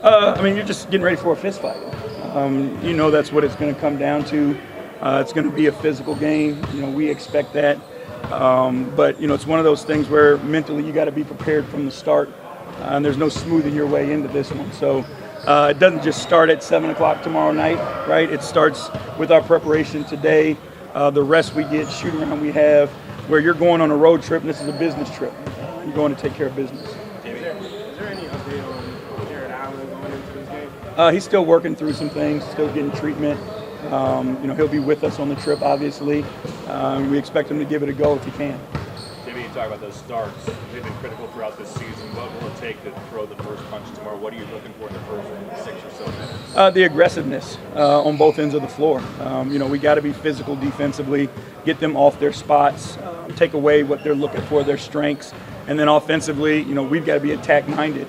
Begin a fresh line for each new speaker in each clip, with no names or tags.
I mean, you're just getting ready for a fist fight. You know that's what it's going to come down to. It's going to be a physical game. You know, we expect that. But, you know, it's one of those things where mentally you got to be prepared from the start. And there's no smoothing your way into this one. So it doesn't just start at 7 o'clock tomorrow night, right? It starts with our preparation today, the rest we get, shoot around we have, where you're going on a road trip and this is a business trip. You're going to take care of business.
Is there any update on Jared Allen going into this game?
He's still working through some things, still getting treatment. You know, he'll be with us on the trip, obviously. We expect him to give it a go if he can.
J.B., you talk about those starts. They've been critical throughout this season. What will it take to throw the first punch tomorrow? What are you looking for in the first 6 or so minutes?
The aggressiveness on both ends of the floor. You know, we got to be physical defensively, get them off their spots, take away what they're looking for, their strengths. And then offensively, you know, we've got to be attack-minded.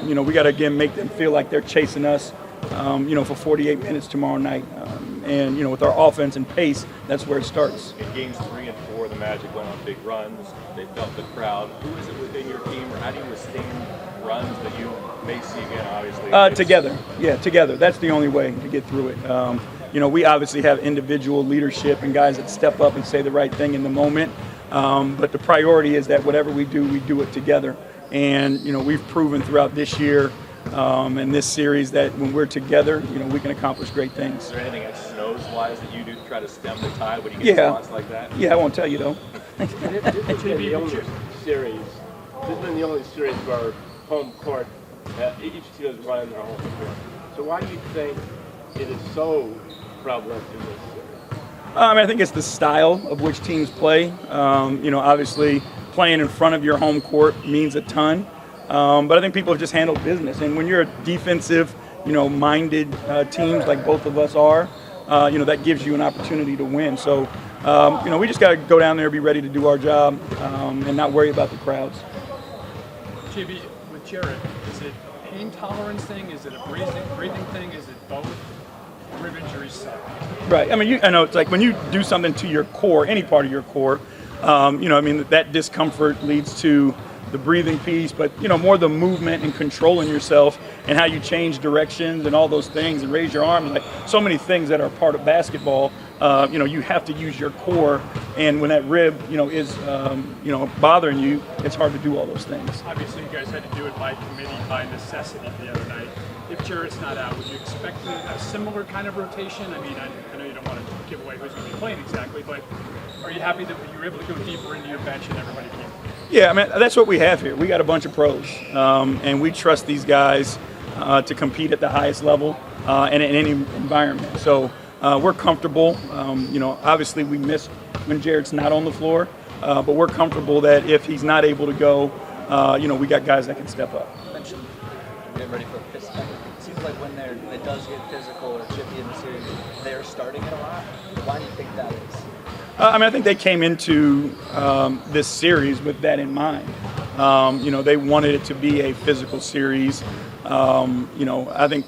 You know, we got to, again, make them feel like they're chasing us, you know, for 48 minutes tomorrow night. And, you know, with our offense and pace, that's where it starts.
In games 3 and 4, the Magic went on big runs. They felt the crowd. Who is it within your team, or how do you withstand runs that you may see again, obviously?
Together. Yeah, together. That's the only way to get through it. You know, we obviously have individual leadership and guys that step up and say the right thing in the moment. But the priority is that whatever we do it together. And, you know, we've proven throughout this year and this series that when we're together, you know, we can accomplish great things.
Is there anything snows-wise that you do to try to stem the tide when you get spots like that?
Yeah, I won't tell you, though.
This has been the only series. This has been the only series where home court, each team has run their home court. So why do you think it is so prevalent in this series?
I think it's the style of which teams play. You know, obviously playing in front of your home court means a ton. But I think people have just handled business. And when you're a defensive, you know, minded teams like both of us are, you know, that gives you an opportunity to win. So, you know, we just got to go down there, be ready to do our job, and not worry about the crowds.
J.B., with Jared, is it a pain tolerance thing? Is it a breathing thing? Is it both? Rib injuries suck.
Right. I mean, I know it's like when you do something to your core, any part of your core, you know, I mean, that discomfort leads to the breathing piece, but, you know, more the movement and controlling yourself and how you change directions and all those things and raise your arms, like so many things that are part of basketball. You know, you have to use your core, and when that rib, you know, is, you know, bothering you, it's hard to do all those things.
Obviously, you guys had to do it by committee, by necessity the other night. If Jarrett's not out, would you expect a similar kind of rotation? I mean, I know you don't want to give away who's going to be playing exactly, but are you happy that you were able to go deeper into your bench and everybody came?
Yeah, I mean, that's what we have here. We got a bunch of pros, and we trust these guys to compete at the highest level and in any environment. So we're comfortable. You know, obviously we miss when Jared's not on the floor, but we're comfortable that if he's not able to go, you know, we got guys that can step up.
Get ready for a fist fight. It seems like when it does get physical or chippy in the series, they're starting it a lot. Why do you think that is?
I mean, I think they came into this series with that in mind. You know, they wanted it to be a physical series. You know, I think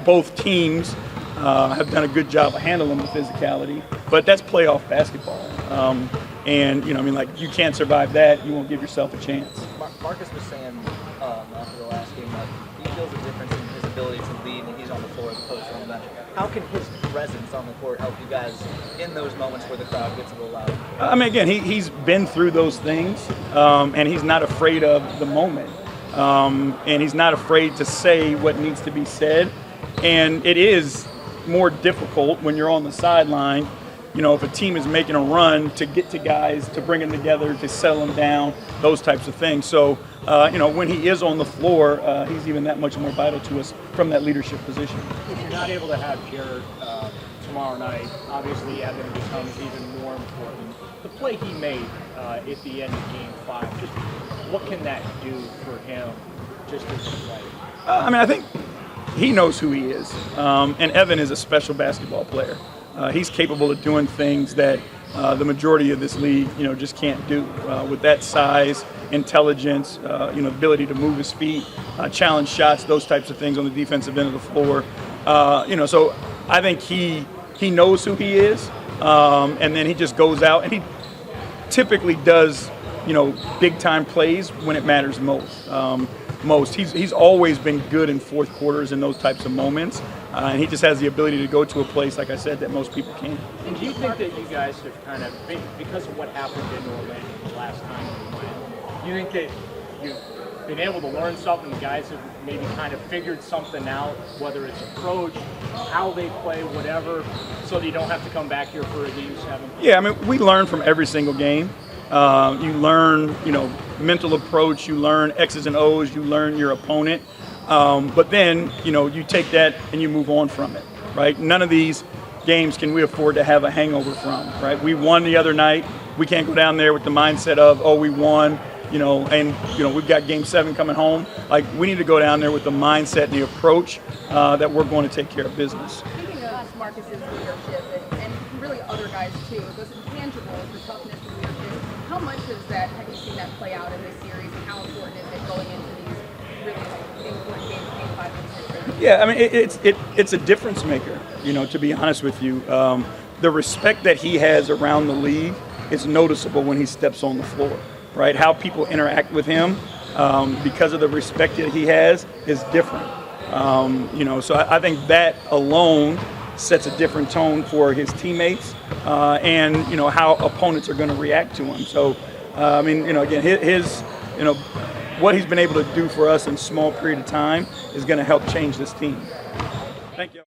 both teams have done a good job of handling the physicality, but that's playoff basketball. And, you know, I mean, like, you can't survive that, you won't give yourself a chance.
Marcus was saying after the last game that he feels a difference in his ability to lead when he's on the floor as opposed to on the bench. How can his presence on the court help you guys in those moments where the crowd gets a little loud?
I mean, again, he's been through those things, and he's not afraid of the moment. And he's not afraid to say what needs to be said. And it is more difficult when you're on the sideline, you know, if a team is making a run to get to guys, to bring them together, to settle them down, those types of things. So, you know, when he is on the floor, he's even that much more vital to us from that leadership position.
If you're not able to have Jared tomorrow night, obviously Evan becomes even more important. The play he made at the end of Game 5, just what can that do for him just as a player?
I mean, I think he knows who he is. And Evan is a special basketball player. He's capable of doing things that the majority of this league, you know, just can't do. With that size, intelligence, you know, ability to move his feet, challenge shots, those types of things on the defensive end of the floor. You know, so I think he knows who he is, and then he just goes out and he typically does, you know, big time plays when it matters most. most. He's always been good in fourth quarters in those types of moments, and he just has the ability to go to a place, like I said, that most people can't.
And do you think that you guys have kind of, because of what happened in Orlando the last time you went, you think that you've been able to learn something, the guys have maybe kind of figured something out, whether it's approach, how they play, whatever, so that you don't have to come back here for a Game 7?
Yeah, I mean, we learn from every single game. You learn, mental approach, you learn X's and O's, you learn your opponent. But then, you take that and you move on from it, right? None of these games can we afford to have a hangover from, right? We won the other night. We can't go down there with the mindset of, oh, we won, and we've got Game 7 coming home. Like, we need to go down there with the mindset and the approach that we're going to take care of business.
Speaking of Marcus's leadership and really other guys too, those intangibles, the toughness and leadership, how much have you seen that play out in this series, and how important is it going into these really important games, Game 5 and 6?
Yeah, I mean, it's a difference maker, to be honest with you. The respect that he has around the league is noticeable when he steps on the floor, right? How people interact with him because of the respect that he has is different. So I think that alone sets a different tone for his teammates and, how opponents are going to react to him. So, again, his what he's been able to do for us in a small period of time is going to help change this team. Thank you.